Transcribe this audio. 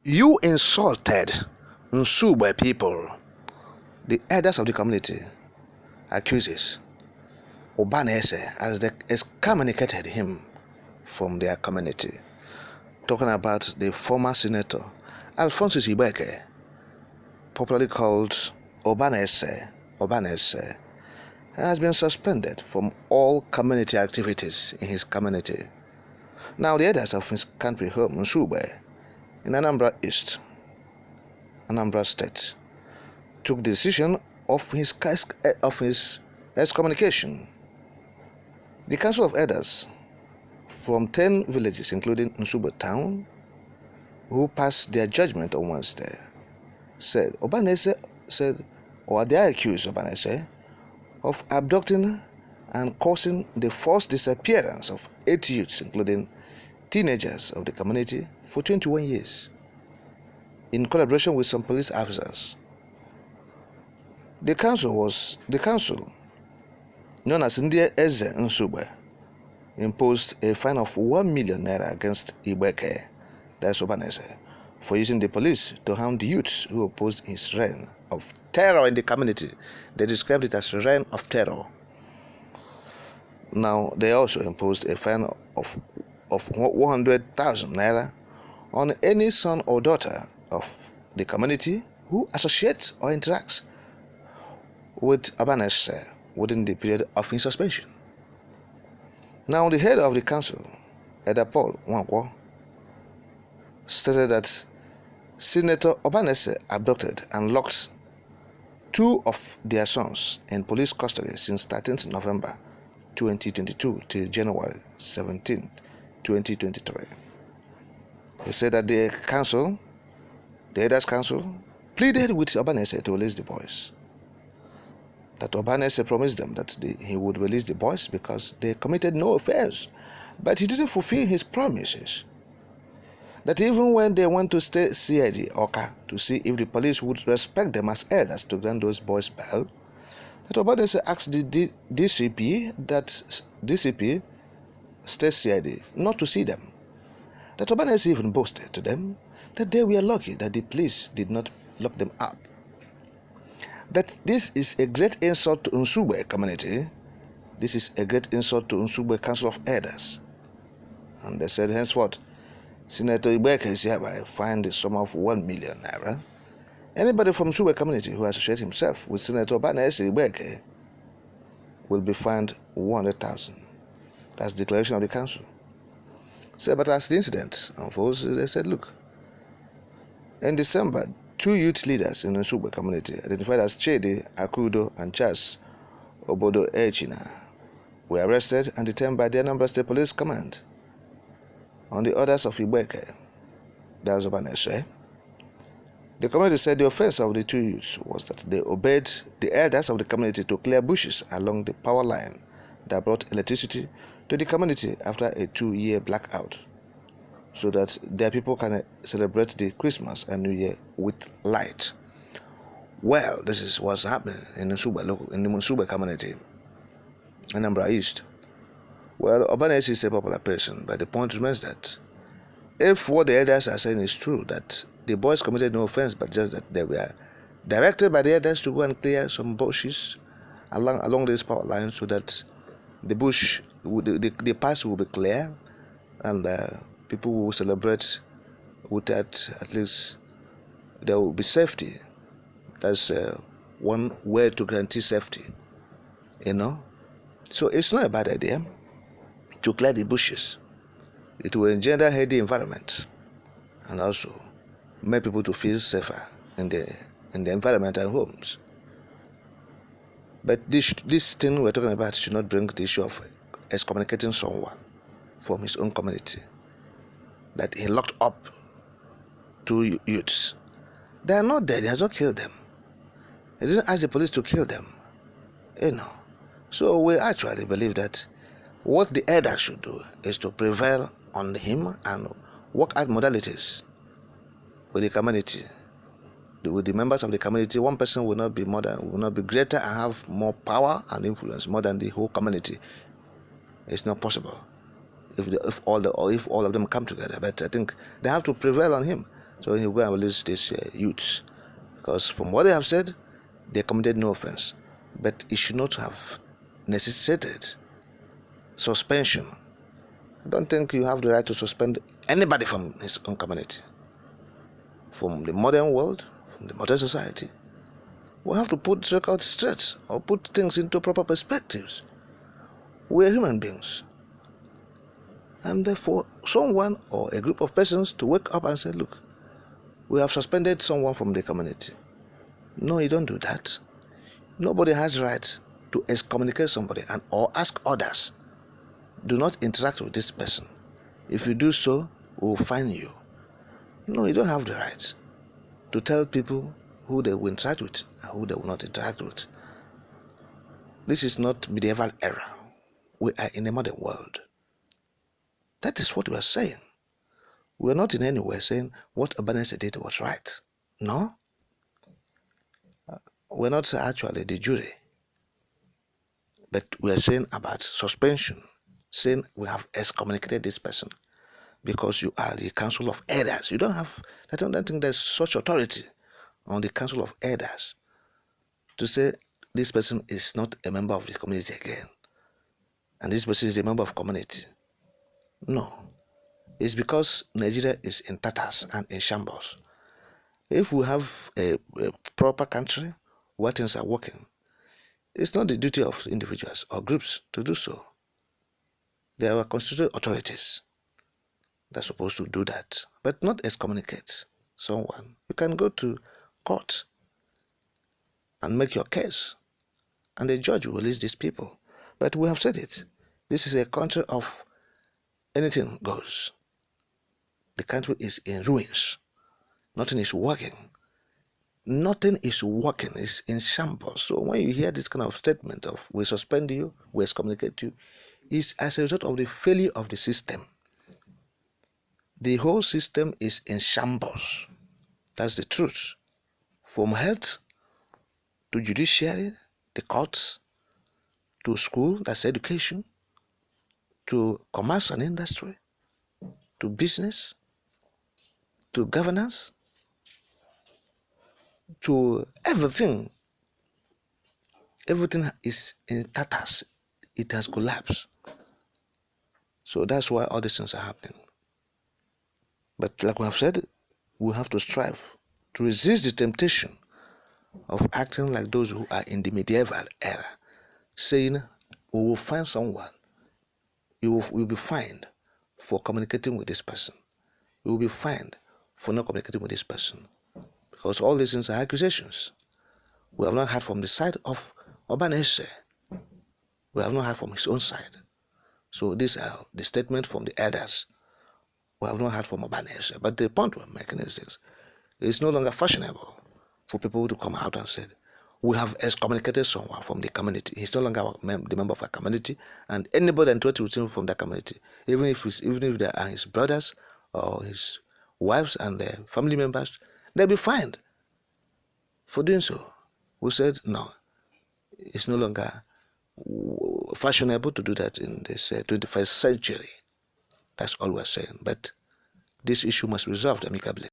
You insulted Nsugbe people. The elders of the community accuses Obanese as they excommunicated him from their community. Talking about the former senator Alphonsus Mgbeke, popularly called Obanese, has been suspended from all community activities in his community. Now the elders of his country home, Nsugbe, in Anambra East, Anambra State, took the decision of his excommunication. The Council of Elders from 10 villages, including Nsugbe town, who passed their judgment on Wednesday, said they accused Obanese of abducting and causing the forced disappearance of 8 youths, including teenagers of the community, for 21 years, in collaboration with some police officers. The council, known as Ndie Eze Nsugbe, imposed a fine of 1 million naira against Mgbeke, that's Obanese, for using the police to harm the youths who opposed his reign of terror in the community. They described it as a reign of terror. Now, they also imposed a fine of 100,000 naira on any son or daughter of the community who associates or interacts with Obanese within the period of his suspension. Now, the head of the council, Elder Paul Nwankwo, stated that Senator Obanese abducted and locked 2 of their sons in police custody since 13th November 2022 till January 17, 2023. He said that the Elders Council, pleaded with Obanese to release the boys. That Obanese promised them that he would release the boys because they committed no offense, but he didn't fulfill his promises. That even when they went to State CID Oka to see if the police would respect them as elders to grant those boys bail, that Obanese asked the DCP, State CID, not to see them. That Obanese even boasted to them that they were lucky that the police did not lock them up. That this is a great insult to Nsugbe community. This is a great insult to Nsugbe Council of Elders. And they said, henceforth, Senator Mgbeke is hereby fined the sum of 1 million naira. Anybody from Nsugbe community who associates himself with Senator Obanese Mgbeke will be fined 100,000. That's the declaration of the council. So, but as the incident unfolds, they said, look, in December, 2 youth leaders in the Nsugbe community, identified as Chedi Akudo and Charles Obodo Echina, were arrested and detained by the Anambra State Police Command. On the orders of Mgbeke, that's Obanese, the community said the offense of the 2 youths was that they obeyed the elders of the community to clear bushes along the power line that brought electricity to the community after a 2-year blackout, so that their people can celebrate the Christmas and New Year with light. Well, this is what's happening in the Nsugbe community, Anambra East. Well, Obanese is a popular person, but the point remains that if what the elders are saying is true, that the boys committed no offense, but just that they were directed by the elders to go and clear some bushes along this power line, so that the bush, the path will be clear, and people will celebrate with that. At least there will be safety. That's one way to guarantee safety, So it's not a bad idea to clear the bushes. It will engender a healthy environment and also make people to feel safer in the environment and homes. But this thing we're talking about should not bring the issue of excommunicating someone from his own community, that he locked up 2 youths. They are not dead. He has not killed them. He didn't ask the police to kill them. So we actually believe that what the elders should do is to prevail on him and work out modalities with the community. With the members of the community, one person will not be greater and have more power and influence more than the whole community. It's not possible if all of them come together. But I think they have to prevail on him So he will go and release these youths, because from what they have said, they committed no offense. But it should not have necessitated suspension. I don't think you have the right to suspend anybody from his own community. From the modern world, from the modern society, we have to put records straight, or put things into proper perspectives. We are human beings. And therefore, someone or a group of persons to wake up and say, look, we have suspended someone from the community. No, you don't do that. Nobody has the right to excommunicate somebody and or ask others, do not interact with this person. If you do so, we will fine you. No, you don't have the right to tell people who they will interact with and who they will not interact with. This is not medieval era. We are in a modern world. That is what we are saying. We are not in any way saying what Obanese did was right. No. We're not actually the jury. But we are saying about suspension, saying we have excommunicated this person because you are the council of elders. You don't have, I don't think there's such authority on the council of elders to say this person is not a member of the community again and this person is a member of community. No. It's because Nigeria is in tatters and in shambles. If we have a proper country where things are working, it's not the duty of individuals or groups to do so. There are constituted authorities that are supposed to do that, but not excommunicate someone. You can go to court and make your case, and the judge will release these people. But we have said it. This is a country of anything goes. The country is in ruins. Nothing is working. Nothing is working. It's in shambles. So when you hear this kind of statement of we suspend you, we excommunicate you, it's as a result of the failure of the system. The whole system is in shambles. That's the truth. From health to judiciary, the courts, to school, that's education, to commerce and industry, to business, to governance, to everything. Everything is in tatters. It has collapsed. So that's why all these things are happening. But like we have said, we have to strive to resist the temptation of acting like those who are in the medieval era, saying we will find someone, you will be fined for communicating with this person. You will be fined for not communicating with this person. Because all these things are accusations. We have not heard from the side of Obanese. We have not heard from his own side. So these are the statements from the elders. We have not heard from Obanese. But the point we're making is this. It's no longer fashionable for people to come out and say, we have excommunicated someone from the community. He's no longer the member of a community, and anybody interacting with him from that community, even if they are his brothers or his wives and their family members, they'll be fined for doing so. We said no, it's no longer fashionable to do that in this 21st century. That's all we're saying. But this issue must be resolved amicably.